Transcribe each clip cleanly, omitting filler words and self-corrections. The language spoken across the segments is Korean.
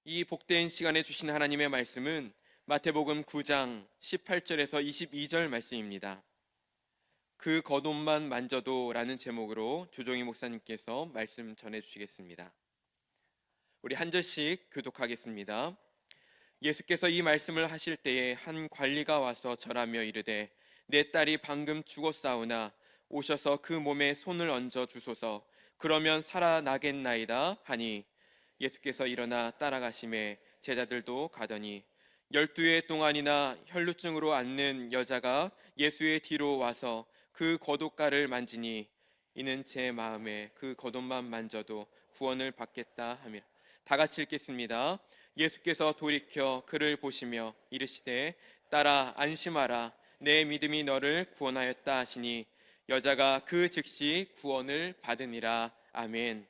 이 복된 시간에 주신 하나님의 말씀은 마태복음 9장 18절에서 22절 말씀입니다. 그 겉옷만 만져도 라는 제목으로 조정희 목사님께서 말씀 전해주시겠습니다. 우리 한 절씩 교독하겠습니다. 예수께서 이 말씀을 하실 때에 한 관리가 와서 절하며 이르되 내 딸이 방금 죽었사오나 오셔서 그 몸에 손을 얹어 주소서. 그러면 살아나겠나이다 하니 예수께서 일어나 따라가심에 제자들도 가더니 12회 동안이나 혈루증으로 앓는 여자가 예수의 뒤로 와서 그 겉옷가를 만지니 이는 제 마음에 그 겉옷만 만져도 구원을 받겠다 하며. 다 같이 읽겠습니다. 예수께서 돌이켜 그를 보시며 이르시되 딸아 안심하라 내 믿음이 너를 구원하였다 하시니 여자가 그 즉시 구원을 받으니라. 아멘.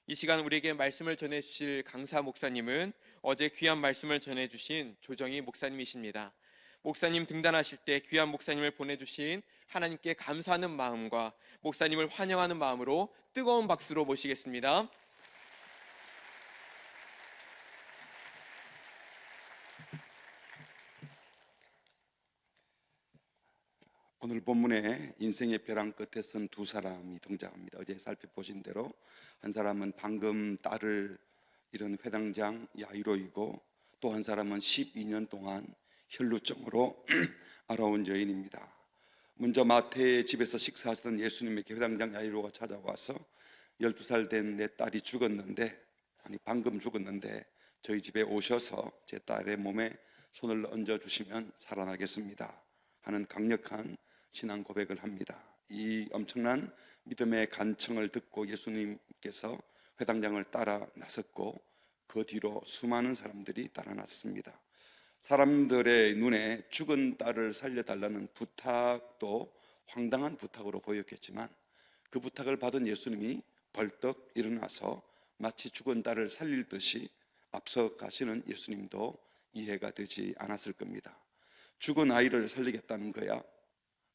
이 시간 우리에게 말씀을 전해주실 강사 목사님은 어제 귀한 말씀을 전해주신 조정희 목사님이십니다. 목사님 등단하실 때 귀한 목사님을 보내주신 하나님께 감사하는 마음과 목사님을 환영하는 마음으로 뜨거운 박수로 모시겠습니다. 오늘 본문에 인생의 벼랑 끝에 선 두 사람이 등장합니다. 어제 살펴보신 대로 한 사람은 방금 딸을 잃은 회당장 야이로이고 또 한 사람은 12년 동안 혈루증으로 알아온 여인입니다. 먼저 마태의 집에서 식사하시던 예수님에게 회당장 야이로가 찾아와서 12살 된 내 딸이 죽었는데, 방금 죽었는데 저희 집에 오셔서 제 딸의 몸에 손을 얹어주시면 살아나겠습니다 하는 강력한 신앙 고백을 합니다. 이 엄청난 믿음의 간청을 듣고 예수님께서 회당장을 따라 나섰고 그 뒤로 수많은 사람들이 따라 나섰습니다. 사람들의 눈에 죽은 딸을 살려달라는 부탁도 황당한 부탁으로 보였겠지만 그 부탁을 받은 예수님이 벌떡 일어나서 마치 죽은 딸을 살릴 듯이 앞서 가시는 예수님도 이해가 되지 않았을 겁니다. 죽은 아이를 살리겠다는 거야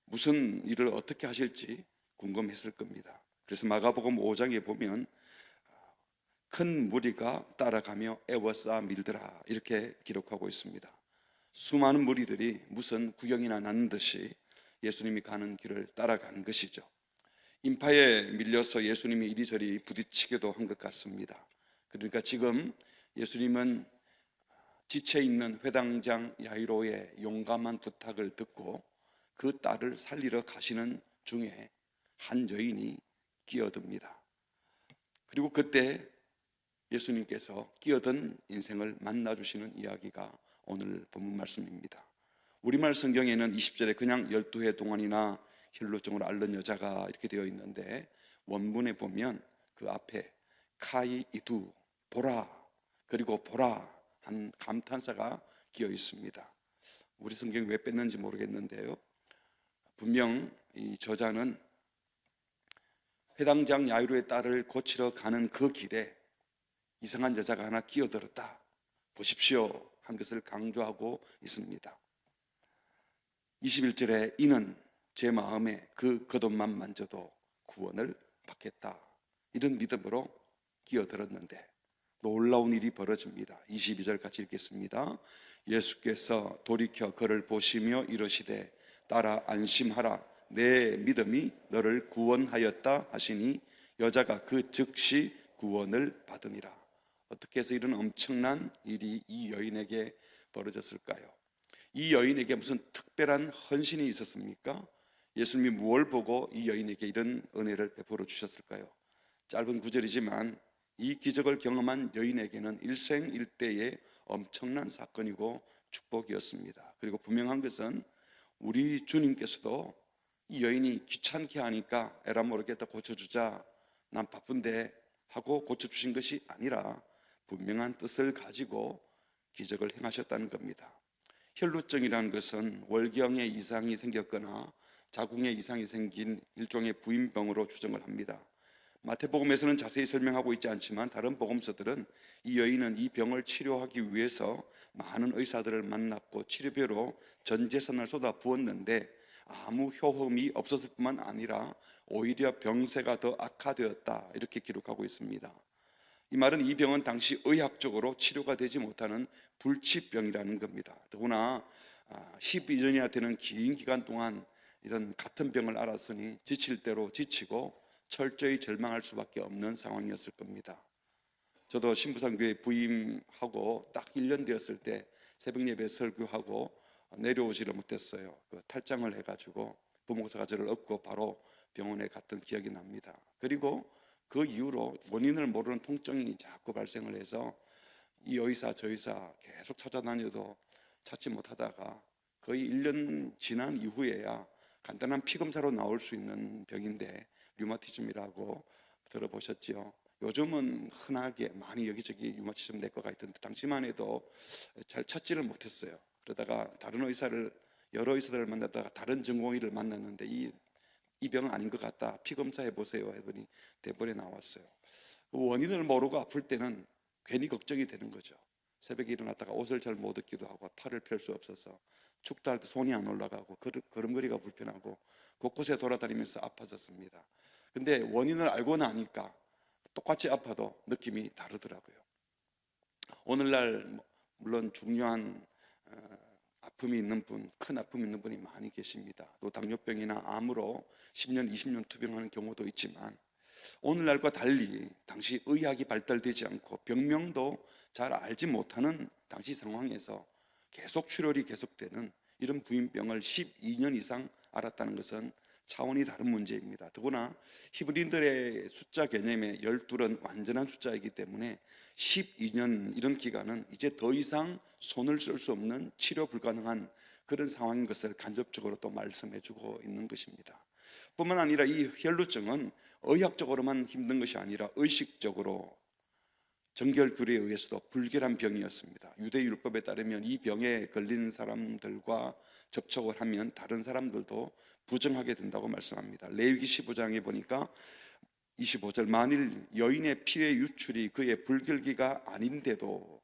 무슨 일을 어떻게 하실지 궁금했을 겁니다. 그래서 마가복음 5장에 보면 큰 무리가 따라가며 애워싸 밀더라 이렇게 기록하고 있습니다. 수많은 무리들이 무슨 구경이나 나는 듯이 예수님이 가는 길을 따라간 것이죠. 인파에 밀려서 예수님이 이리저리 부딪히기도 한 것 같습니다. 그러니까 지금 예수님은 지쳐 있는 회당장 야이로의 용감한 부탁을 듣고 그 딸을 살리러 가시는 중에 한 여인이 끼어듭니다. 그리고 그때 예수님께서 끼어든 인생을 만나주시는 이야기가 오늘 본문 말씀입니다. 우리말 성경에는 20절에 그냥 12회 동안이나 혈루증으로 앓는 여자가 이렇게 되어 있는데 원문에 보면 그 앞에 카이 이두 보라 그리고 보라 한 감탄사가 끼어 있습니다. 우리 성경이 왜 뺐는지 모르겠는데요, 분명 이 저자는 회당장 야이로의 딸을 고치러 가는 그 길에 이상한 여자가 하나 끼어들었다 보십시오 한 것을 강조하고 있습니다. 21절에 이는 제 마음에 그 겉옷만 만져도 구원을 받겠다 이런 믿음으로 끼어들었는데 놀라운 일이 벌어집니다. 22절 같이 읽겠습니다. 예수께서 돌이켜 그를 보시며 이르시되 딸아 안심하라 내 믿음이 너를 구원하였다 하시니 여자가 그 즉시 구원을 받으니라. 어떻게 해서 이런 엄청난 일이 이 여인에게 벌어졌을까요? 이 여인에게 무슨 특별한 헌신이 있었습니까? 예수님이 무엇을 보고 이 여인에게 이런 은혜를 베풀어 주셨을까요? 짧은 구절이지만 이 기적을 경험한 여인에게는 일생일대의 엄청난 사건이고 축복이었습니다. 그리고 분명한 것은 우리 주님께서도 이 여인이 귀찮게 하니까 에라 모르겠다 고쳐주자 난 바쁜데 하고 고쳐주신 것이 아니라 분명한 뜻을 가지고 기적을 행하셨다는 겁니다. 혈루증이라는 것은 월경에 이상이 생겼거나 자궁에 이상이 생긴 일종의 부인병으로 추정을 합니다. 마태복음에서는 자세히 설명하고 있지 않지만 다른 복음서들은 이 여인은 이 병을 치료하기 위해서 많은 의사들을 만났고 치료비로 전 재산을 쏟아 부었는데 아무 효험이 없었을 뿐만 아니라 오히려 병세가 더 악화되었다 이렇게 기록하고 있습니다. 이 말은 이 병은 당시 의학적으로 치료가 되지 못하는 불치병이라는 겁니다. 더구나 12년이나 되는 긴 기간 동안 이런 같은 병을 앓았으니 지칠 대로 지치고 철저히 절망할 수밖에 없는 상황이었을 겁니다. 저도 신부상교회 부임하고 딱 1년 되었을 때 새벽 예배 설교하고 내려오지를 못했어요. 탈장을 해가지고 부목사가 저를 업고 바로 병원에 갔던 기억이 납니다. 그리고 그 이후로 원인을 모르는 통증이 자꾸 발생을 해서 이 의사 저 의사 계속 찾아다녀도 찾지 못하다가 거의 1년 지난 이후에야 간단한 피검사로 나올 수 있는 병인데 류마티즘이라고 들어보셨지요? 요즘은 흔하게 많이 여기저기 류마티즘 내과가 있던데 당시만 해도 잘 찾지를 못했어요. 그러다가 다른 의사를 여러 의사들을 만나다가 다른 전공의를 만났는데 이 병은 아닌 것 같다. 피검사 해보세요. 해보니 대본에 나왔어요. 원인을 모르고 아플 때는 괜히 걱정이 되는 거죠. 새벽에 일어났다가 옷을 잘 못 입기도 하고 팔을 펼 수 없어서 춥다 할 때 손이 안 올라가고 걸음걸이가 불편하고 곳곳에 돌아다니면서 아팠었습니다. 근데 원인을 알고 나니까 똑같이 아파도 느낌이 다르더라고요. 오늘날 물론 중요한 아픔이 있는 분, 큰 아픔이 있는 분이 많이 계십니다. 또 당뇨병이나 암으로 10년, 20년 투병하는 경우도 있지만 오늘날과 달리 당시 의학이 발달되지 않고 병명도 잘 알지 못하는 당시 상황에서 계속 출혈이 계속되는 이런 부인병을 12년 이상 앓았다는 것은 차원이 다른 문제입니다. 더구나 히브리인들의 숫자 개념에 12은 완전한 숫자이기 때문에 12년 이런 기간은 이제 더 이상 손을 쓸 수 없는 치료 불가능한 그런 상황인 것을 간접적으로 또 말씀해 주고 있는 것입니다. 뿐만 아니라 이 혈루증은 의학적으로만 힘든 것이 아니라 의식적으로 정결교리에 의해서도 불결한 병이었습니다. 유대율법에 따르면 이 병에 걸린 사람들과 접촉을 하면 다른 사람들도 부정하게 된다고 말씀합니다. 레위기 15장에 보니까 25절 만일 여인의 피의 유출이 그의 불결기가 아닌데도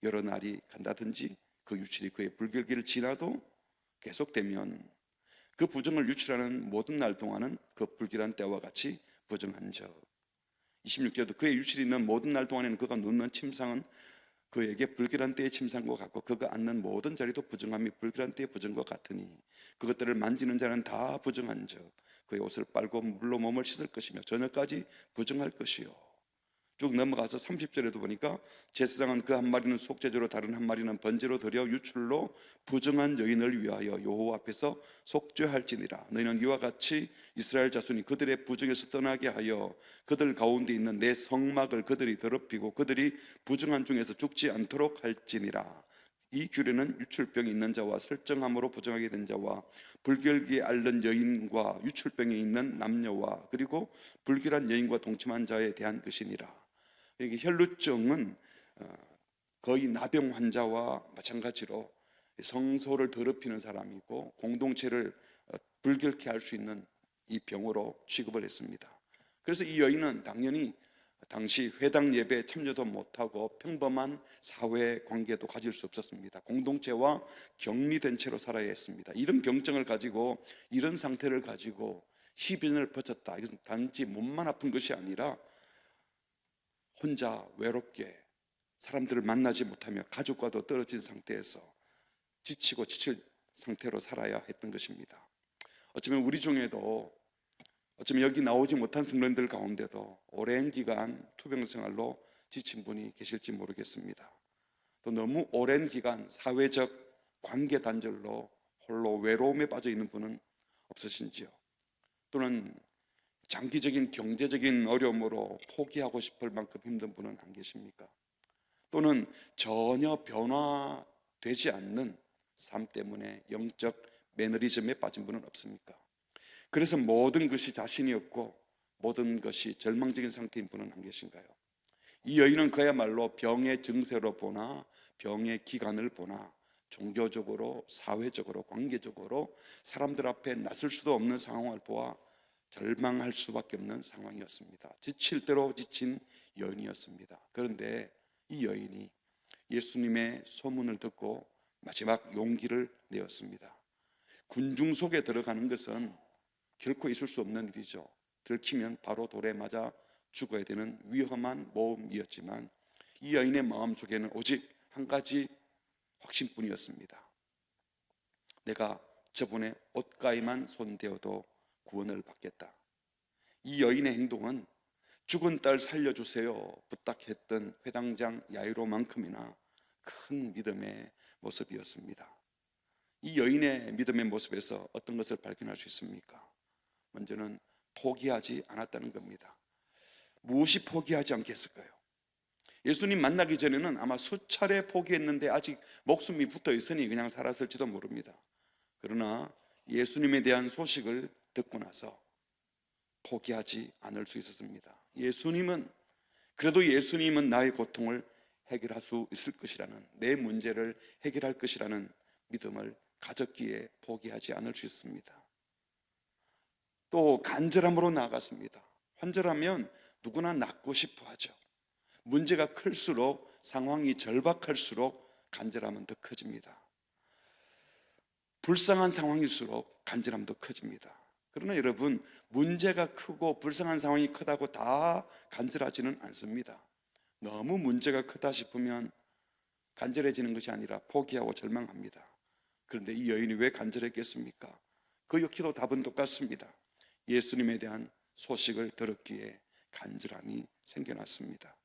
여러 날이 간다든지 그 유출이 그의 불결기를 지나도 계속되면 그 부정을 유출하는 모든 날 동안은 그 불결한 때와 같이 부정한 적. 26절도 그의 유출이 있는 모든 날 동안에는 그가 눕는 침상은 그에게 불결한 때의 침상과 같고 그가 앉는 모든 자리도 부정함이 불결한 때의 부정과 같으니 그것들을 만지는 자는 다 부정한 적 그의 옷을 빨고 물로 몸을 씻을 것이며 저녁까지 부정할 것이요. 쭉 넘어가서 30절에도 보니까 제사장은 그 한 마리는 속죄제로 다른 한 마리는 번제로 드려 유출로 부정한 여인을 위하여 여호와 앞에서 속죄할지니라. 너희는 이와 같이 이스라엘 자손이 그들의 부정에서 떠나게 하여 그들 가운데 있는 내 성막을 그들이 더럽히고 그들이 부정한 중에서 죽지 않도록 할지니라. 이 규례는 유출병이 있는 자와 설정함으로 부정하게 된 자와 불결기에 앓는 여인과 유출병이 있는 남녀와 그리고 불결한 여인과 동침한 자에 대한 것이니라. 이게 혈루증은 거의 나병 환자와 마찬가지로 성소를 더럽히는 사람이고 공동체를 불결케 할 수 있는 이 병으로 취급을 했습니다. 그래서 이 여인은 당연히 당시 회당 예배에 참여도 못하고 평범한 사회 관계도 가질 수 없었습니다. 공동체와 격리된 채로 살아야 했습니다. 이런 병증을 가지고 이런 상태를 가지고 12년을 버텼다. 이것은 단지 몸만 아픈 것이 아니라 혼자 외롭게 사람들을 만나지 못하며 가족과도 떨어진 상태에서 지치고 지칠 상태로 살아야 했던 것입니다. 어쩌면 우리 중에도 어쩌면 여기 나오지 못한 성도님들 가운데도 오랜 기간 투병 생활로 지친 분이 계실지 모르겠습니다. 또 너무 오랜 기간 사회적 관계 단절로 홀로 외로움에 빠져 있는 분은 없으신지요? 또는 장기적인 경제적인 어려움으로 포기하고 싶을 만큼 힘든 분은 안 계십니까? 또는 전혀 변화되지 않는 삶 때문에 영적 매너리즘에 빠진 분은 없습니까? 그래서 모든 것이 자신이 없고 모든 것이 절망적인 상태인 분은 안 계신가요? 이 여인은 그야말로 병의 증세로 보나 병의 기간을 보나 종교적으로 사회적으로 관계적으로 사람들 앞에 나설 수도 없는 상황을 보아 절망할 수밖에 없는 상황이었습니다. 지칠 대로 지친 여인이었습니다. 그런데 이 여인이 예수님의 소문을 듣고 마지막 용기를 내었습니다. 군중 속에 들어가는 것은 결코 있을 수 없는 일이죠. 들키면 바로 돌에 맞아 죽어야 되는 위험한 모험이었지만 이 여인의 마음속에는 오직 한 가지 확신뿐이었습니다. 내가 저분의 옷가에만 손대어도 구원을 받겠다. 이 여인의 행동은 죽은 딸 살려주세요 부탁했던 회당장 야이로만큼이나 큰 믿음의 모습이었습니다. 이 여인의 믿음의 모습에서 어떤 것을 발견할 수 있습니까? 먼저는 포기하지 않았다는 겁니다. 무엇이 포기하지 않겠을까요? 예수님 만나기 전에는 아마 수차례 포기했는데 아직 목숨이 붙어 있으니 그냥 살았을지도 모릅니다. 그러나 예수님에 대한 소식을 듣고 나서 포기하지 않을 수 있었습니다. 그래도 예수님은 나의 고통을 해결할 수 있을 것이라는, 내 문제를 해결할 것이라는 믿음을 가졌기에 포기하지 않을 수 있습니다. 또 간절함으로 나아갔습니다. 환절하면 누구나 낫고 싶어 하죠. 문제가 클수록, 상황이 절박할수록 간절함은 더 커집니다. 불쌍한 상황일수록 간절함도 커집니다. 그러나 여러분, 문제가 크고 불쌍한 상황이 크다고 다 간절하지는 않습니다. 너무 문제가 크다 싶으면 간절해지는 것이 아니라 포기하고 절망합니다. 그런데 이 여인이 왜 간절했겠습니까? 그 역시도 답은 똑같습니다. 예수님에 대한 소식을 들었기에 간절함이 생겨났습니다.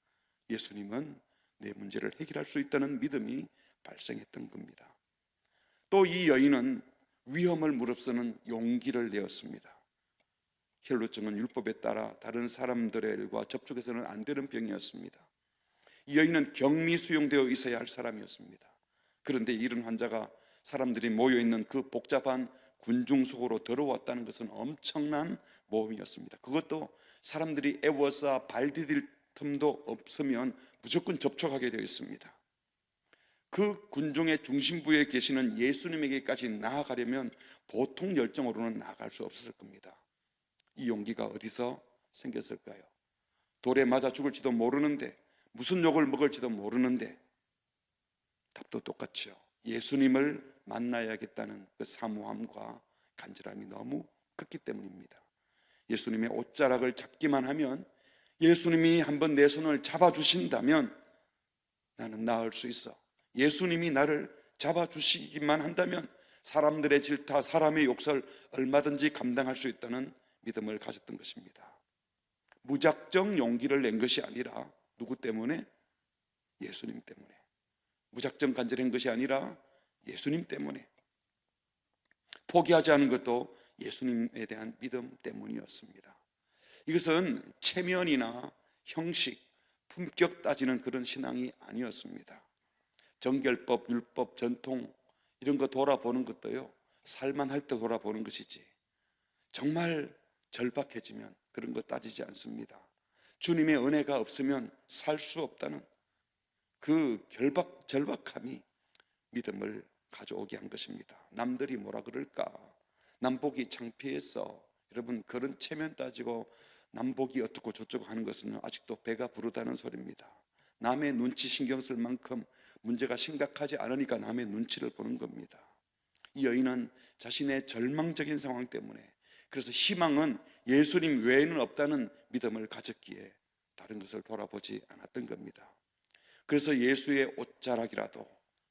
예수님은 내 문제를 해결할 수 있다는 믿음이 발생했던 겁니다. 또 이 여인은 위험을 무릅쓰는 용기를 내었습니다. 혈루증은 율법에 따라 다른 사람들의 일과 접촉해서는 안 되는 병이었습니다. 이 여인은 격리 수용되어 있어야 할 사람이었습니다. 그런데 이런 환자가 사람들이 모여있는 그 복잡한 군중 속으로 들어왔다는 것은 엄청난 모험이었습니다. 그것도 사람들이 애워싸 발 디딜 틈도 없으면 무조건 접촉하게 되어 있습니다. 그 군중의 중심부에 계시는 예수님에게까지 나아가려면 보통 열정으로는 나아갈 수 없었을 겁니다. 이 용기가 어디서 생겼을까요? 돌에 맞아 죽을지도 모르는데, 무슨 욕을 먹을지도 모르는데, 답도 똑같죠. 예수님을 만나야겠다는 그 사모함과 간절함이 너무 컸기 때문입니다. 예수님의 옷자락을 잡기만 하면, 예수님이 한번 내 손을 잡아주신다면 나는 나을 수 있어. 예수님이 나를 잡아주시기만 한다면 사람들의 질타, 사람의 욕설 얼마든지 감당할 수 있다는 믿음을 가졌던 것입니다. 무작정 용기를 낸 것이 아니라 누구 때문에? 예수님 때문에. 무작정 간절한 것이 아니라 예수님 때문에. 포기하지 않은 것도 예수님에 대한 믿음 때문이었습니다. 이것은 체면이나 형식, 품격 따지는 그런 신앙이 아니었습니다. 정결법, 율법, 전통 이런 거 돌아보는 것도요, 살만할 때 돌아보는 것이지 정말 절박해지면 그런 거 따지지 않습니다. 주님의 은혜가 없으면 살 수 없다는 그 절박함이 믿음을 가져오게 한 것입니다. 남들이 뭐라 그럴까? 남복이 창피했어. 여러분, 그런 체면 따지고 남복이 어떻고 저쩌고 하는 것은 아직도 배가 부르다는 소리입니다. 남의 눈치 신경 쓸 만큼 문제가 심각하지 않으니까 남의 눈치를 보는 겁니다. 이 여인은 자신의 절망적인 상황 때문에, 그래서 희망은 예수님 외에는 없다는 믿음을 가졌기에 다른 것을 돌아보지 않았던 겁니다. 그래서 예수의 옷자락이라도,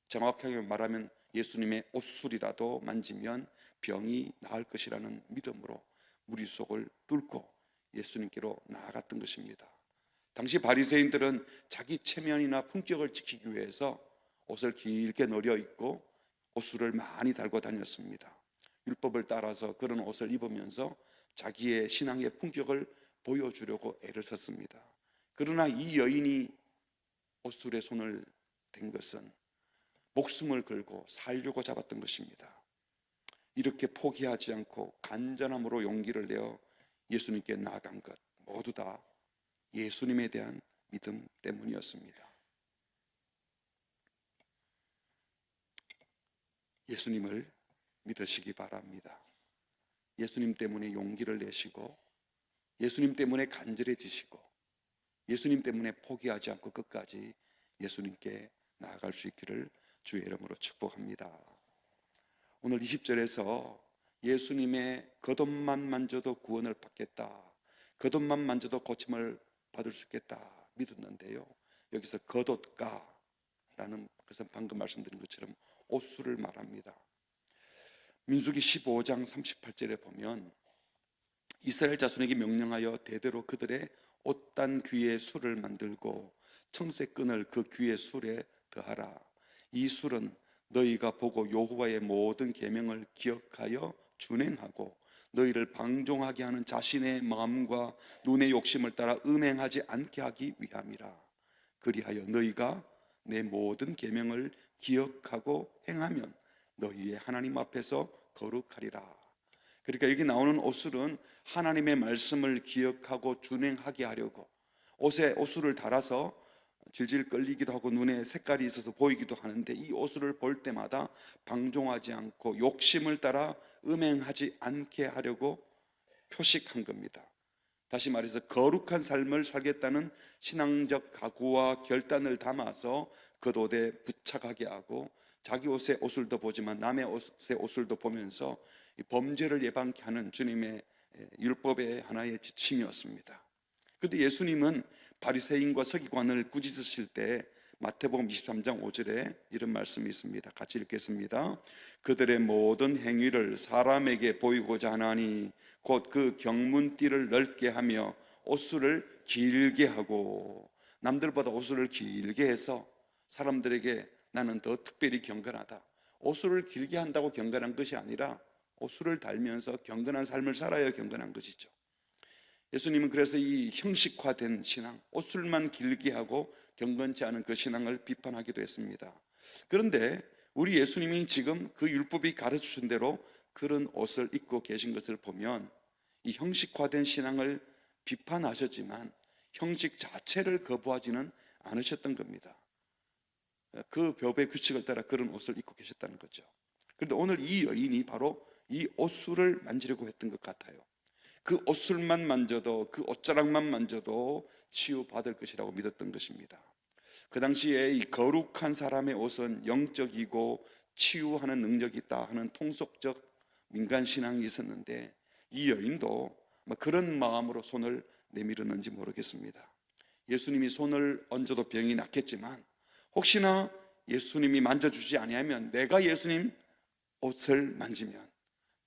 정확하게 말하면 예수님의 옷술이라도 만지면 병이 나을 것이라는 믿음으로 무리 속을 뚫고 예수님께로 나아갔던 것입니다. 당시 바리새인들은 자기 체면이나 품격을 지키기 위해서 옷을 길게 내려 입고 옷술을 많이 달고 다녔습니다. 율법을 따라서 그런 옷을 입으면서 자기의 신앙의 품격을 보여주려고 애를 썼습니다. 그러나 이 여인이 옷술에 손을 댄 것은 목숨을 걸고 살려고 잡았던 것입니다. 이렇게 포기하지 않고 간절함으로 용기를 내어 예수님께 나아간 것, 모두 다 예수님에 대한 믿음 때문이었습니다. 예수님을 믿으시기 바랍니다. 예수님 때문에 용기를 내시고, 예수님 때문에 간절해지시고, 예수님 때문에 포기하지 않고 끝까지 예수님께 나아갈 수 있기를 주의 이름으로 축복합니다. 오늘 20절에서 예수님의 겉옷만 만져도 구원을 받겠다, 겉옷만 만져도 고침을 받을 수 있겠다 믿었는데요, 여기서 겉옷가라는 것은 방금 말씀드린 것처럼 옷수를 말합니다. 민수기 15장 38절에 보면 이스라엘 자손에게 명령하여 대대로 그들의 옷단 귀에 술을 만들고 청새끈을 그 귀의 술에 더하라. 이 술은 너희가 보고 여호와의 모든 계명을 기억하여 준행하고 너희를 방종하게 하는 자신의 마음과 눈의 욕심을 따라 음행하지 않게 하기 위함이라. 그리하여 너희가 내 모든 계명을 기억하고 행하면 너희의 하나님 앞에서 거룩하리라. 그러니까 여기 나오는 옷술은 하나님의 말씀을 기억하고 준행하게 하려고 옷에 옷술을 달아서 질질 끌리기도 하고 눈에 색깔이 있어서 보이기도 하는데, 이 옷술을 볼 때마다 방종하지 않고 욕심을 따라 음행하지 않게 하려고 표식한 겁니다. 다시 말해서 거룩한 삶을 살겠다는 신앙적 각오와 결단을 담아서 겉옷에 부착하게 하고, 자기 옷에 옷술도 보지만 남의 옷에 옷술도 보면서 범죄를 예방케 하는 주님의 율법의 하나의 지침이었습니다. 그런데 예수님은 바리새인과 서기관을 꾸짖으실 때 마태복음 23장 5절에 이런 말씀이 있습니다. 같이 읽겠습니다. 그들의 모든 행위를 사람에게 보이고자 하나니 곧 그 경문띠를 넓게 하며 옷술을 길게 하고, 남들보다 옷술을 길게 해서 사람들에게 나는 더 특별히 경건하다, 옷술을 길게 한다고 경건한 것이 아니라 옷술을 달면서 경건한 삶을 살아야 경건한 것이죠. 예수님은 그래서 이 형식화된 신앙, 옷술만 길게 하고 경건치 않은 그 신앙을 비판하기도 했습니다. 그런데 우리 예수님이 지금 그 율법이 가르쳐준 대로 그런 옷을 입고 계신 것을 보면 이 형식화된 신앙을 비판하셨지만 형식 자체를 거부하지는 않으셨던 겁니다. 그 법의 규칙을 따라 그런 옷을 입고 계셨다는 거죠. 그런데 오늘 이 여인이 바로 이 옷술을 만지려고 했던 것 같아요. 그 옷술만 만져도, 그 옷자락만 만져도 치유받을 것이라고 믿었던 것입니다. 그 당시에 이 거룩한 사람의 옷은 영적이고 치유하는 능력이 있다 하는 통속적 민간신앙이 있었는데, 이 여인도 그런 마음으로 손을 내밀었는지 모르겠습니다. 예수님이 손을 얹어도 병이 낫겠지만 혹시나 예수님이 만져주지 아니하면, 내가 예수님 옷을 만지면,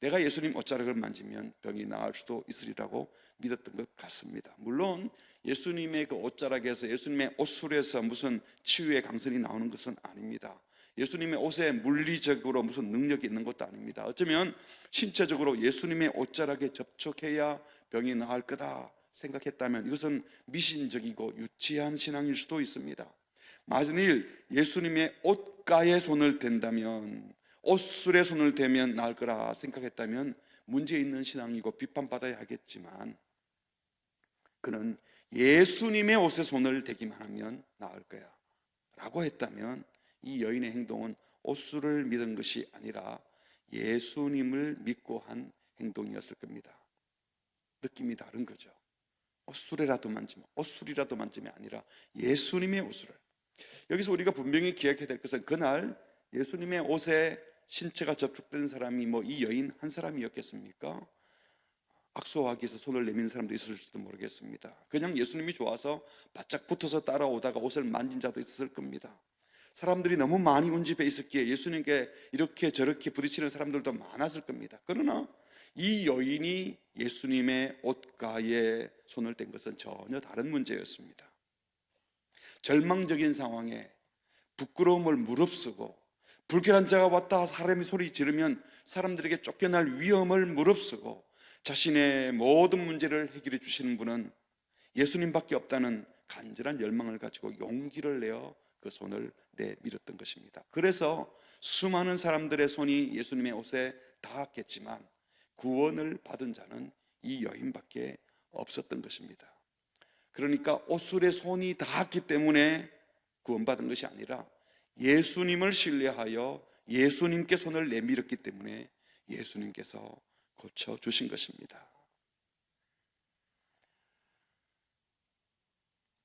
내가 예수님 옷자락을 만지면 병이 나을 수도 있으리라고 믿었던 것 같습니다. 물론 예수님의 그 옷자락에서, 예수님의 옷술에서 무슨 치유의 강선이 나오는 것은 아닙니다. 예수님의 옷에 물리적으로 무슨 능력이 있는 것도 아닙니다. 어쩌면 신체적으로 예수님의 옷자락에 접촉해야 병이 나을 거다 생각했다면 이것은 미신적이고 유치한 신앙일 수도 있습니다. 만일 예수님의 옷가에 손을 댄다면, 옷술에 손을 대면 나을 거라 생각했다면 문제 있는 신앙이고 비판받아야 하겠지만, 그는 예수님의 옷에 손을 대기만 하면 나을 거야 라고 했다면 이 여인의 행동은 옷술을 믿은 것이 아니라 예수님을 믿고 한 행동이었을 겁니다. 느낌이 다른 거죠. 옷술이라도 만지면, 옷술이라도 만지면 아니라 예수님의 옷술을. 여기서 우리가 분명히 기억해야 될 것은, 그날 예수님의 옷에 신체가 접촉된 사람이 이 여인 한 사람이었겠습니까? 악수하기 위해서 손을 내미는 사람도 있을지도 모르겠습니다. 그냥 예수님이 좋아서 바짝 붙어서 따라오다가 옷을 만진 자도 있었을 겁니다. 사람들이 너무 많이 온 집에 있었기에 예수님께 이렇게 저렇게 부딪히는 사람들도 많았을 겁니다. 그러나 이 여인이 예수님의 옷가에 손을 댄 것은 전혀 다른 문제였습니다. 절망적인 상황에 부끄러움을 무릅쓰고, 불길한 자가 왔다 사람이 소리 지르면 사람들에게 쫓겨날 위험을 무릅쓰고, 자신의 모든 문제를 해결해 주시는 분은 예수님밖에 없다는 간절한 열망을 가지고 용기를 내어 그 손을 내밀었던 것입니다. 그래서 수많은 사람들의 손이 예수님의 옷에 닿았겠지만 구원을 받은 자는 이 여인밖에 없었던 것입니다. 그러니까 옷술에 손이 닿았기 때문에 구원받은 것이 아니라 예수님을 신뢰하여 예수님께 손을 내밀었기 때문에 예수님께서 고쳐주신 것입니다.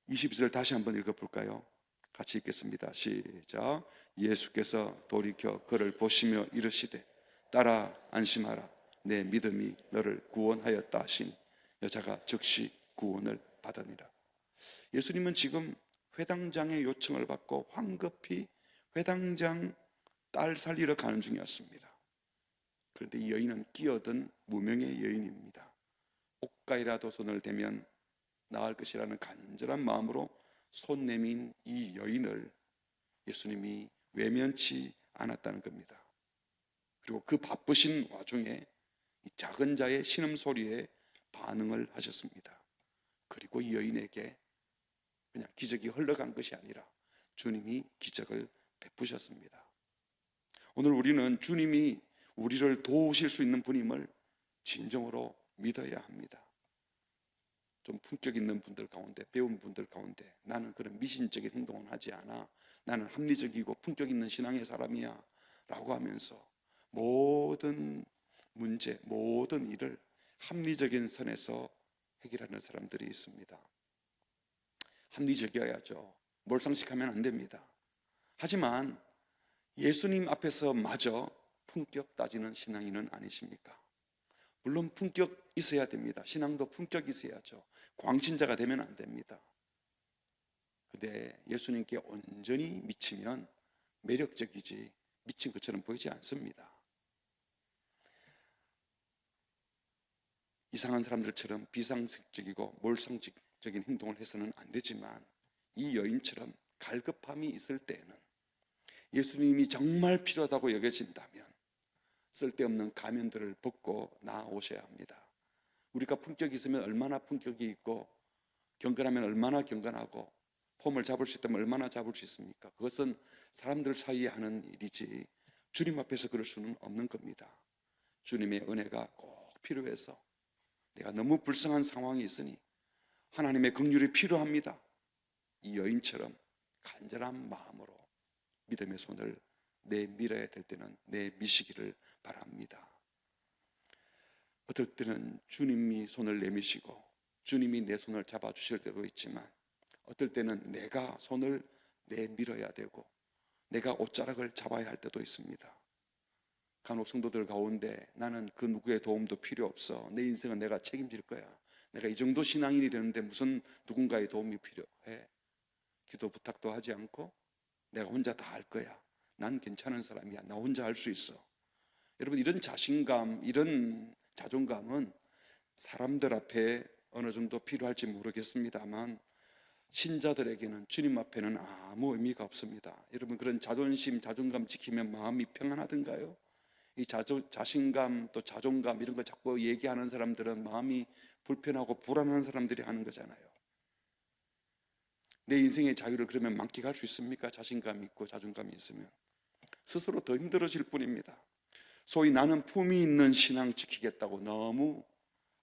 22절 다시 한번 읽어볼까요? 같이 읽겠습니다. 시작. 예수께서 돌이켜 그를 보시며 이르시되 따라 안심하라, 내 믿음이 너를 구원하였다 하시니 여자가 즉시 구원을 받으니라. 예수님은 지금 회당장의 요청을 받고 황급히 회당장 딸 살리러 가는 중이었습니다. 그런데 이 여인은 끼어든 무명의 여인입니다. 옷가이라도 손을 대면 나을 것이라는 간절한 마음으로 손 내민 이 여인을 예수님이 외면치 않았다는 겁니다. 그리고 그 바쁘신 와중에 이 작은 자의 신음소리에 반응을 하셨습니다. 그리고 이 여인에게 그냥 기적이 흘러간 것이 아니라 주님이 기적을 베푸셨습니다. 오늘 우리는 주님이 우리를 도우실 수 있는 분임을 진정으로 믿어야 합니다. 좀 품격 있는 분들 가운데, 배운 분들 가운데 나는 그런 미신적인 행동은 하지 않아, 나는 합리적이고 품격 있는 신앙의 사람이야 라고 하면서 모든 문제, 모든 일을 합리적인 선에서 해결하는 사람들이 있습니다. 합리적이어야죠. 몰상식하면 안 됩니다. 하지만 예수님 앞에서 마저 품격 따지는 신앙인은 아니십니까? 물론 품격 있어야 됩니다. 신앙도 품격 있어야죠. 광신자가 되면 안 됩니다. 근데 예수님께 온전히 미치면 매력적이지 미친 것처럼 보이지 않습니다. 이상한 사람들처럼 비상식적이고 몰상식적인 행동을 해서는 안 되지만 이 여인처럼 갈급함이 있을 때에는 예수님이 정말 필요하다고 여겨진다면 쓸데없는 가면들을 벗고 나아오셔야 합니다. 우리가 품격이 있으면 얼마나 품격이 있고 경건하면 얼마나 경건하고 폼을 잡을 수 있다면 얼마나 잡을 수 있습니까? 그것은 사람들 사이에 하는 일이지 주님 앞에서 그럴 수는 없는 겁니다. 주님의 은혜가 꼭 필요해서 내가 너무 불쌍한 상황이 있으니 하나님의 긍휼이 필요합니다. 이 여인처럼 간절한 마음으로 믿음의 손을 내밀어야 될 때는 내미시기를 바랍니다. 어떨 때는 주님이 손을 내미시고 주님이 내 손을 잡아주실 때도 있지만 어떨 때는 내가 손을 내밀어야 되고 내가 옷자락을 잡아야 할 때도 있습니다. 간혹 성도들 가운데 나는 그 누구의 도움도 필요 없어, 내 인생은 내가 책임질 거야, 내가 이 정도 신앙인이 되는데 무슨 누군가의 도움이 필요해, 기도 부탁도 하지 않고 내가 혼자 다 할 거야, 난 괜찮은 사람이야, 나 혼자 할 수 있어. 여러분, 이런 자신감, 이런 자존감은 사람들 앞에 어느 정도 필요할지 모르겠습니다만 신자들에게는 주님 앞에는 아무 의미가 없습니다. 여러분, 그런 자존심, 자존감 지키면 마음이 평안하던가요? 이 자신감 또 자존감 이런 거 자꾸 얘기하는 사람들은 마음이 불편하고 불안한 사람들이 하는 거잖아요. 내 인생의 자유를 그러면 만끽할 수 있습니까? 자신감 있고 자존감이 있으면 스스로 더 힘들어질 뿐입니다. 소위 나는 품위 있는 신앙 지키겠다고 너무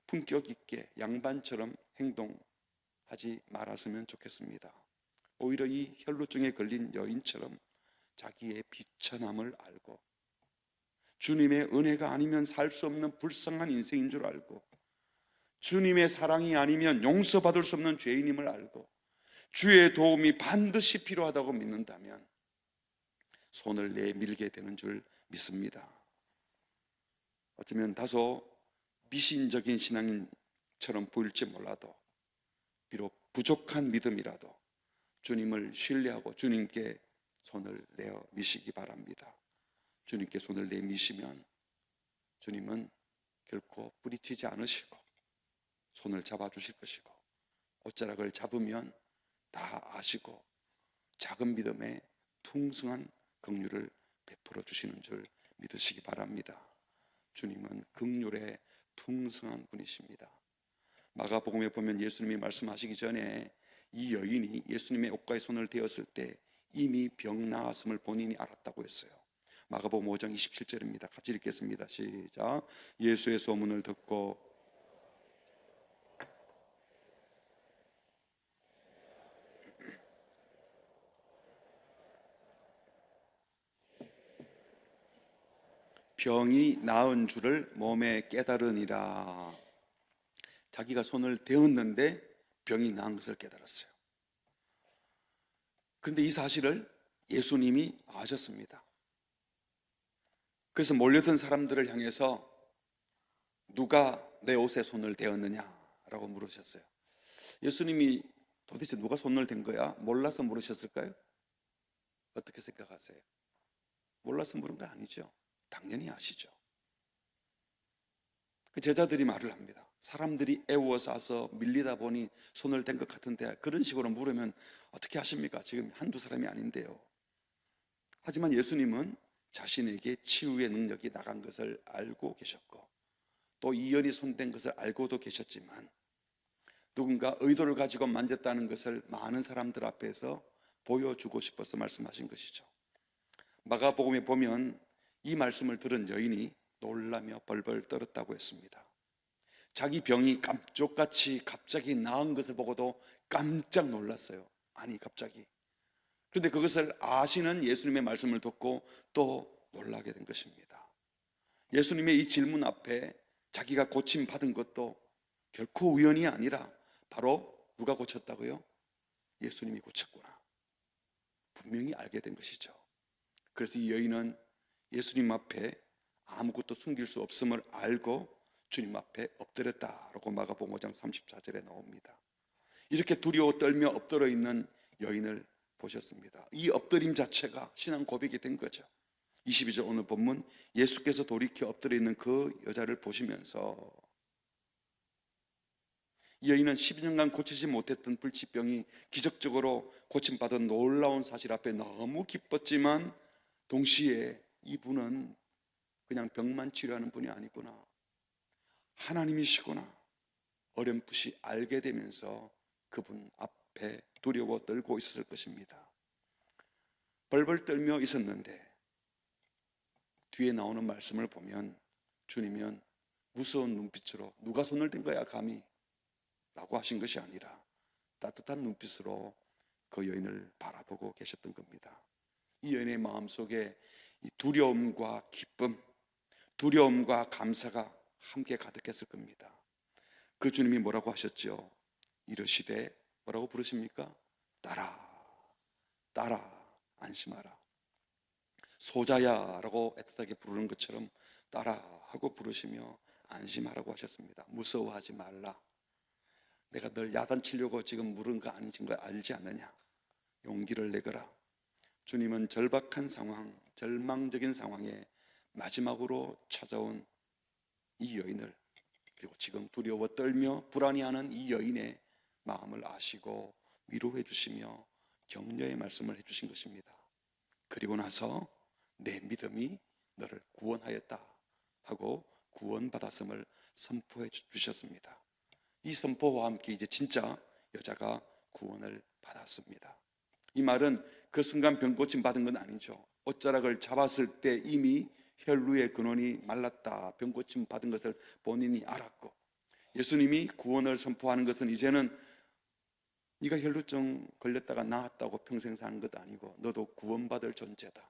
품격 있게 양반처럼 행동하지 말았으면 좋겠습니다. 오히려 이 혈루증에 걸린 여인처럼 자기의 비천함을 알고 주님의 은혜가 아니면 살 수 없는 불쌍한 인생인 줄 알고 주님의 사랑이 아니면 용서받을 수 없는 죄인임을 알고 주의 도움이 반드시 필요하다고 믿는다면 손을 내밀게 되는 줄 믿습니다. 어쩌면 다소 미신적인 신앙인처럼 보일지 몰라도 비록 부족한 믿음이라도 주님을 신뢰하고 주님께 손을 내어 미시기 바랍니다. 주님께 손을 내미시면 주님은 결코 뿌리치지 않으시고 손을 잡아주실 것이고 옷자락을 잡으면 다 아시고 작은 믿음에 풍성한 긍휼을 베풀어 주시는 줄 믿으시기 바랍니다. 주님은 긍휼에 풍성한 분이십니다. 마가복음에 보면 예수님이 말씀하시기 전에 이 여인이 예수님의 옷가에 손을 대었을 때 이미 병 나았음을 본인이 알았다고 했어요. 마가복음 5장 27절입니다. 같이 읽겠습니다. 시작. 예수의 소문을 듣고 병이 나은 줄을 몸에 깨달으니라. 자기가 손을 대었는데 병이 나은 것을 깨달았어요. 그런데 이 사실을 예수님이 아셨습니다. 그래서 몰려든 사람들을 향해서 누가 내 옷에 손을 대었느냐라고 물으셨어요. 예수님이 도대체 누가 손을 댄 거야? 몰라서 물으셨을까요? 어떻게 생각하세요? 몰라서 물은 거 아니죠. 당연히 아시죠. 그 제자들이 말을 합니다. 사람들이 애워싸서 밀리다 보니 손을 댄 것 같은데 그런 식으로 물으면 어떻게 하십니까? 지금 한두 사람이 아닌데요. 하지만 예수님은 자신에게 치유의 능력이 나간 것을 알고 계셨고 또 이연이 손댄 것을 알고도 계셨지만 누군가 의도를 가지고 만졌다는 것을 많은 사람들 앞에서 보여주고 싶어서 말씀하신 것이죠. 마가복음에 보면 이 말씀을 들은 여인이 놀라며 벌벌 떨었다고 했습니다. 자기 병이 깜짝같이 갑자기 나은 것을 보고도 깜짝 놀랐어요. 아니 갑자기. 그런데 그것을 아시는 예수님의 말씀을 듣고 또 놀라게 된 것입니다. 예수님의 이 질문 앞에 자기가 고침받은 것도 결코 우연이 아니라 바로 누가 고쳤다고요? 예수님이 고쳤구나. 분명히 알게 된 것이죠. 그래서 이 여인은 예수님 앞에 아무것도 숨길 수 없음을 알고 주님 앞에 엎드렸다라고 마가복음 5장 34절에 나옵니다. 이렇게 두려워 떨며 엎드려 있는 여인을 보셨습니다. 이 엎드림 자체가 신앙 고백이 된 거죠. 22절 오늘 본문 예수께서 돌이켜 엎드려 있는 그 여자를 보시면서 이 여인은 12년간 고치지 못했던 불치병이 기적적으로 고침받은 놀라운 사실 앞에 너무 기뻤지만 동시에 이분은 그냥 병만 치료하는 분이 아니구나, 하나님이시구나 어렴풋이 알게 되면서 그분 앞에 두려워 떨고 있었을 것입니다. 벌벌 떨며 있었는데 뒤에 나오는 말씀을 보면 주님은 무서운 눈빛으로 누가 손을 댄 거야 감히? 라고 하신 것이 아니라 따뜻한 눈빛으로 그 여인을 바라보고 계셨던 겁니다. 이 여인의 마음속에 이 두려움과 기쁨, 두려움과 감사가 함께 가득했을 겁니다. 그 주님이 뭐라고 하셨죠? 이르시되 뭐라고 부르십니까? 따라 따라 안심하라. 소자야 라고 애틋하게 부르는 것처럼 따라 하고 부르시며 안심하라고 하셨습니다. 무서워하지 말라. 내가 널 야단치려고 지금 물은 거 아니신 거 알지 않느냐? 용기를 내거라. 주님은 절박한 상황, 절망적인 상황에 마지막으로 찾아온 이 여인을, 그리고 지금 두려워 떨며 불안해하는 이 여인의 마음을 아시고 위로해 주시며 격려의 말씀을 해주신 것입니다. 그리고 나서 내 믿음이 너를 구원하였다 하고 구원받았음을 선포해 주셨습니다. 이 선포와 함께 이제 진짜 여자가 구원을 받았습니다. 이 말은 그 순간 병 고침 받은 건 아니죠. 옷자락을 잡았을 때 이미 혈루의 근원이 말랐다, 병 고침 받은 것을 본인이 알았고, 예수님이 구원을 선포하는 것은 이제는 네가 혈루증 걸렸다가 나았다고 평생 사는 것 아니고 너도 구원받을 존재다,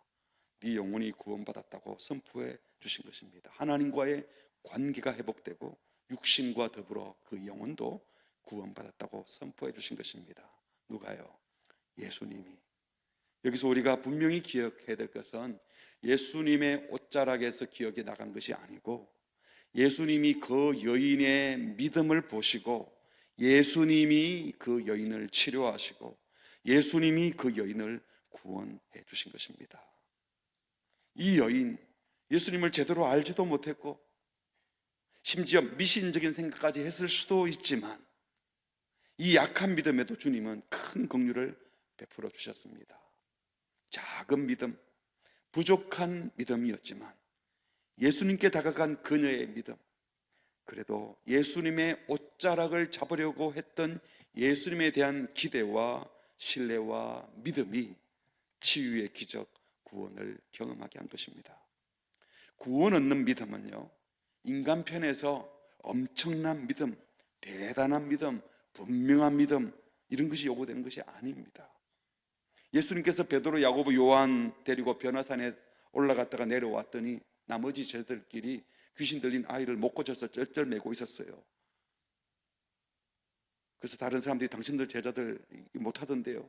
네 영혼이 구원받았다고 선포해 주신 것입니다. 하나님과의 관계가 회복되고 육신과 더불어 그 영혼도 구원받았다고 선포해 주신 것입니다. 누가요? 예수님이. 여기서 우리가 분명히 기억해야 될 것은 예수님의 옷자락에서 기억이 나간 것이 아니고 예수님이 그 여인의 믿음을 보시고 예수님이 그 여인을 치료하시고 예수님이 그 여인을 구원해 주신 것입니다. 이 여인, 예수님을 제대로 알지도 못했고 심지어 미신적인 생각까지 했을 수도 있지만 이 약한 믿음에도 주님은 큰 긍휼을 베풀어 주셨습니다. 작은 믿음, 부족한 믿음이었지만 예수님께 다가간 그녀의 믿음, 그래도 예수님의 옷자락을 잡으려고 했던 예수님에 대한 기대와 신뢰와 믿음이 치유의 기적, 구원을 경험하게 한 것입니다. 구원 얻는 믿음은요, 인간 편에서 엄청난 믿음, 대단한 믿음, 분명한 믿음, 이런 것이 요구되는 것이 아닙니다. 예수님께서 베드로, 야고보, 요한 데리고 변화산에 올라갔다가 내려왔더니 나머지 제자들끼리 귀신 들린 아이를 못 고쳐서 쩔쩔매고 있었어요. 그래서 다른 사람들이 당신들 제자들 못하던데요,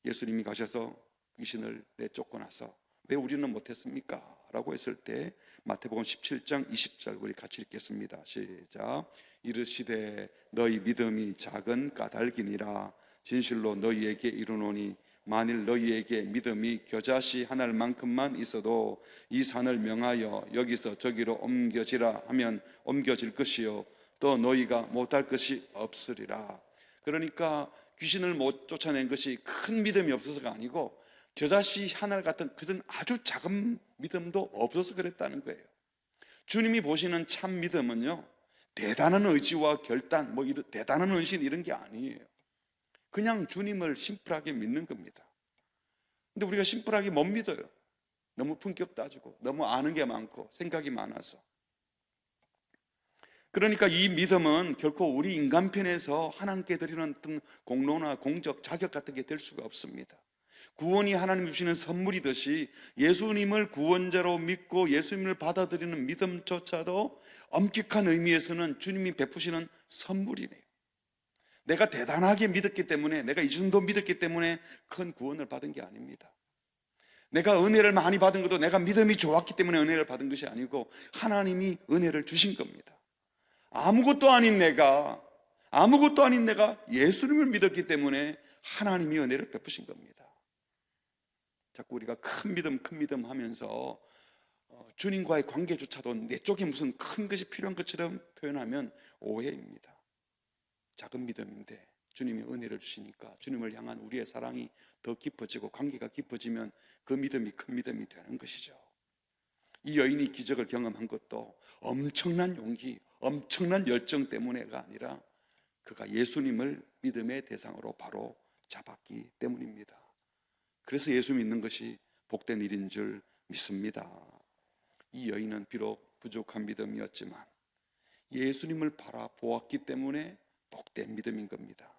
예수님이 가셔서 귀신을 내쫓고 나서 왜 우리는 못했습니까? 라고 했을 때 마태복음 17장 20절 우리 같이 읽겠습니다. 시작. 이르시되 너희 믿음이 작은 까닭이니라. 진실로 너희에게 이르노니 만일 너희에게 믿음이 겨자씨 하나를 만큼만 있어도 이 산을 명하여 여기서 저기로 옮겨지라 하면 옮겨질 것이요 또 너희가 못할 것이 없으리라. 그러니까 귀신을 못 쫓아낸 것이 큰 믿음이 없어서가 아니고 겨자씨 하나 같은 그런 아주 작은 믿음도 없어서 그랬다는 거예요. 주님이 보시는 참 믿음은요, 대단한 의지와 결단, 이런 대단한 헌신 이런 게 아니에요. 그냥 주님을 심플하게 믿는 겁니다. 근데 우리가 심플하게 못 믿어요. 너무 품격 따지고 너무 아는 게 많고 생각이 많아서. 그러니까 이 믿음은 결코 우리 인간편에서 하나님께 드리는 어떤 공로나 공적, 자격 같은 게 될 수가 없습니다. 구원이 하나님 주시는 선물이듯이 예수님을 구원자로 믿고 예수님을 받아들이는 믿음조차도 엄격한 의미에서는 주님이 베푸시는 선물이네요. 내가 대단하게 믿었기 때문에, 내가 이 정도 믿었기 때문에 큰 구원을 받은 게 아닙니다. 내가 은혜를 많이 받은 것도 내가 믿음이 좋았기 때문에 은혜를 받은 것이 아니고 하나님이 은혜를 주신 겁니다. 아무것도 아닌 내가 예수님을 믿었기 때문에 하나님이 은혜를 베푸신 겁니다. 자꾸 우리가 큰 믿음 하면서 주님과의 관계조차도 내 쪽에 무슨 큰 것이 필요한 것처럼 표현하면 오해입니다. 작은 믿음인데 주님이 은혜를 주시니까 주님을 향한 우리의 사랑이 더 깊어지고 관계가 깊어지면 그 믿음이 큰 믿음이 되는 것이죠. 이 여인이 기적을 경험한 것도 엄청난 용기, 엄청난 열정 때문에가 아니라 그가 예수님을 믿음의 대상으로 바로 잡았기 때문입니다. 그래서 예수 믿는 것이 복된 일인 줄 믿습니다. 이 여인은 비록 부족한 믿음이었지만 예수님을 바라보았기 때문에 복된 믿음인 겁니다.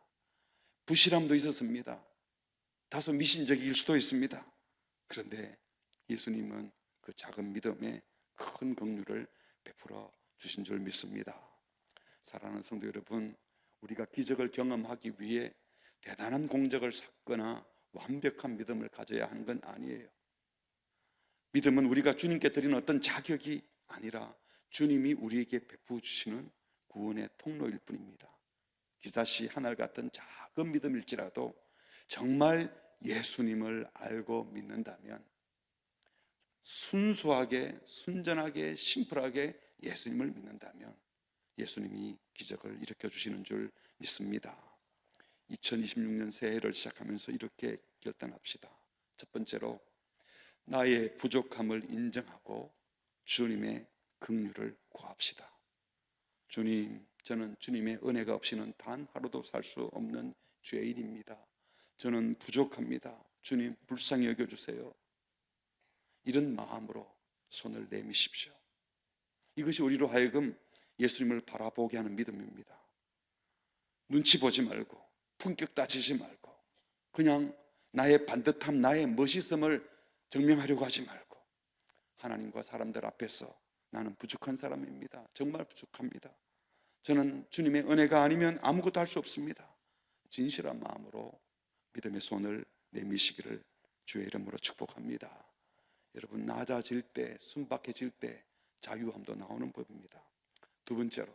부실함도 있었습니다. 다소 미신적일 수도 있습니다. 그런데 예수님은 그 작은 믿음에 큰 긍휼을 베풀어 주신 줄 믿습니다. 사랑하는 성도 여러분, 우리가 기적을 경험하기 위해 대단한 공적을 쌓거나 완벽한 믿음을 가져야 하는 건 아니에요. 믿음은 우리가 주님께 드리는 어떤 자격이 아니라 주님이 우리에게 베풀어 주시는 구원의 통로일 뿐입니다. 기사씨 하늘 같은 작은 믿음일지라도 정말 예수님을 알고 믿는다면 순수하게, 순전하게, 심플하게 예수님을 믿는다면 예수님이 기적을 일으켜 주시는 줄 믿습니다. 2026년 새해를 시작하면서 이렇게 결단합시다. 첫 번째로 나의 부족함을 인정하고 주님의 긍휼을 구합시다. 주님, 저는 주님의 은혜가 없이는 단 하루도 살 수 없는 죄인입니다. 저는 부족합니다. 주님 불쌍히 여겨주세요. 이런 마음으로 손을 내미십시오. 이것이 우리로 하여금 예수님을 바라보게 하는 믿음입니다. 눈치 보지 말고 품격 따지지 말고 그냥 나의 반듯함, 나의 멋있음을 증명하려고 하지 말고 하나님과 사람들 앞에서 나는 부족한 사람입니다. 정말 부족합니다. 저는 주님의 은혜가 아니면 아무것도 할 수 없습니다. 진실한 마음으로 믿음의 손을 내미시기를 주의 이름으로 축복합니다. 여러분, 낮아질 때, 순박해질 때 자유함도 나오는 법입니다. 두 번째로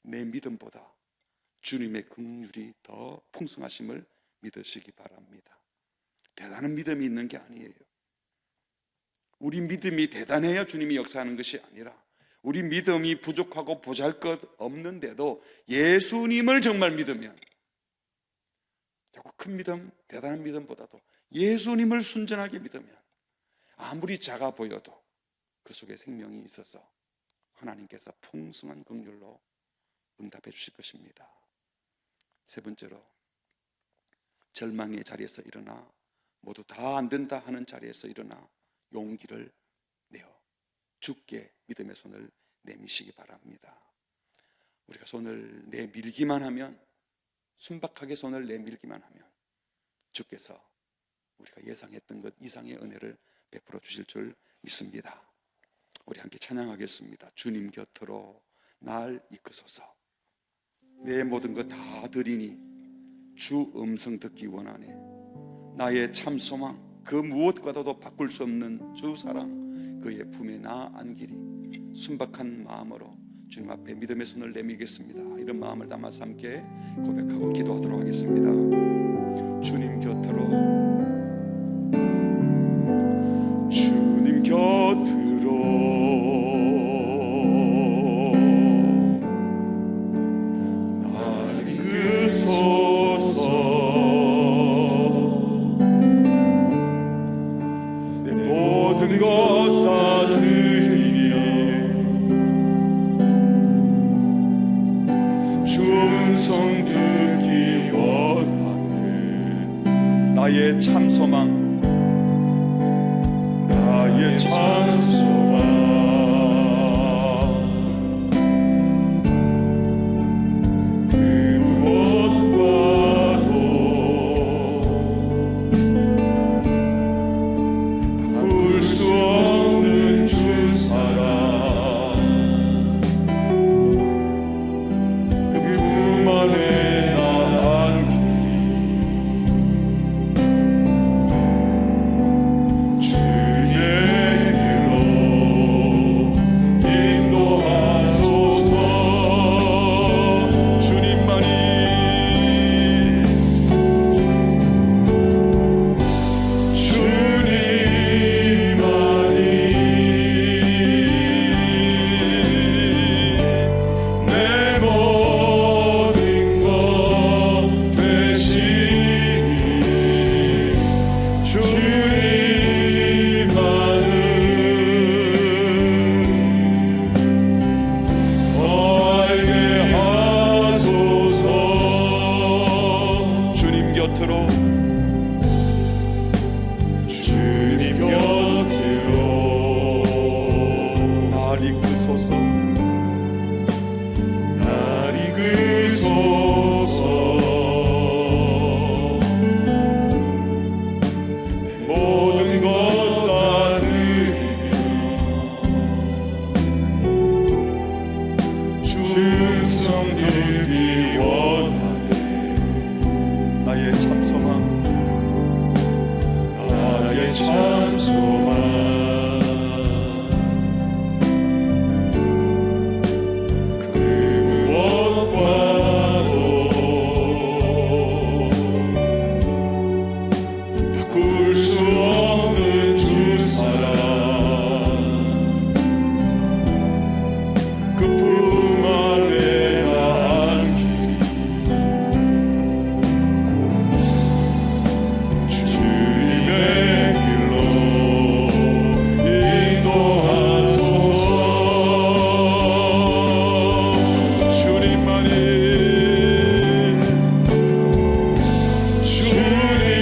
내 믿음보다 주님의 긍휼이 더 풍성하심을 믿으시기 바랍니다. 대단한 믿음이 있는 게 아니에요. 우리 믿음이 대단해야 주님이 역사하는 것이 아니라 우리 믿음이 부족하고 보잘것없는데도 예수님을 정말 믿으면, 자꾸 큰 믿음, 대단한 믿음보다도 예수님을 순전하게 믿으면 아무리 작아 보여도 그 속에 생명이 있어서 하나님께서 풍성한 긍휼로 응답해 주실 것입니다. 세 번째로 절망의 자리에서 일어나 모두 다 안 된다 하는 자리에서 일어나 용기를 내어 주께 믿음의 손을 내미시기 바랍니다. 우리가 손을 내밀기만 하면, 순박하게 손을 내밀기만 하면 주께서 우리가 예상했던 것 이상의 은혜를 베풀어 주실 줄 믿습니다. 우리 함께 찬양하겠습니다. 주님 곁으로 날 이끄소서. 내 모든 것 다 드리니 주 음성 듣기 원하네. 나의 참 소망, 그 무엇과도 바꿀 수 없는 주 사랑, 그의 품에 나 안기리. 순박한 마음으로 주님 앞에 믿음의 손을 내밀겠습니다. 이런 마음을 담아서 함께 고백하고 기도하도록 하겠습니다. 주님 곁으로, 주님 곁으로 나를 이끄소서. 내 모든 것 다 드리니 충성 듣기 원하네. 나의 참 소망, 나의 참 소망, 그 무엇과도 바꿀 수 없는 주 사랑, 그 품 안에 나 안기리. 주의 길로 인도하소서. 주님만이, 주님만이 내 모든 것 되시니 주님만은 더 알게 하소서. 주님 곁으로, 주님 곁으로 날 이끄소서. 날 이끄소서. 내 모든 것 다 드리니 충성 듣기 원하네. 나의 참 소망, 나의 참 소망, 그 무엇과도 바꿀 수 없는 주 사랑, 그 품 안에 나 안기리. 주님의 길로 인도하소서. 주님만이, 주님만이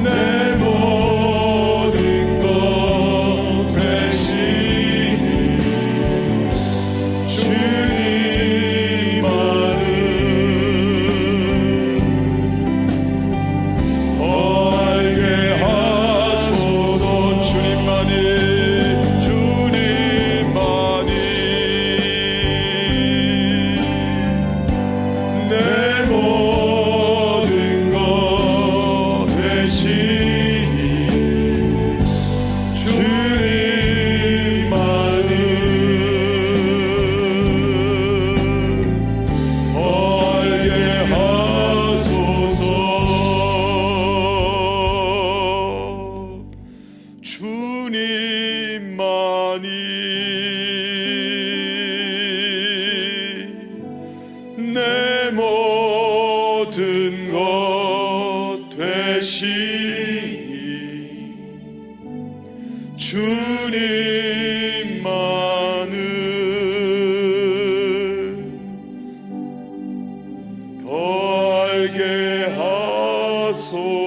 내 모든 것 되시니 주님만은 더 알게 하소서. 주님만이, 주님만이 내 모든 것 되시니 주님만은 더 알게 하소서. 주님만이 내 모든 것 되시니 주님만은 더 알게 하소서.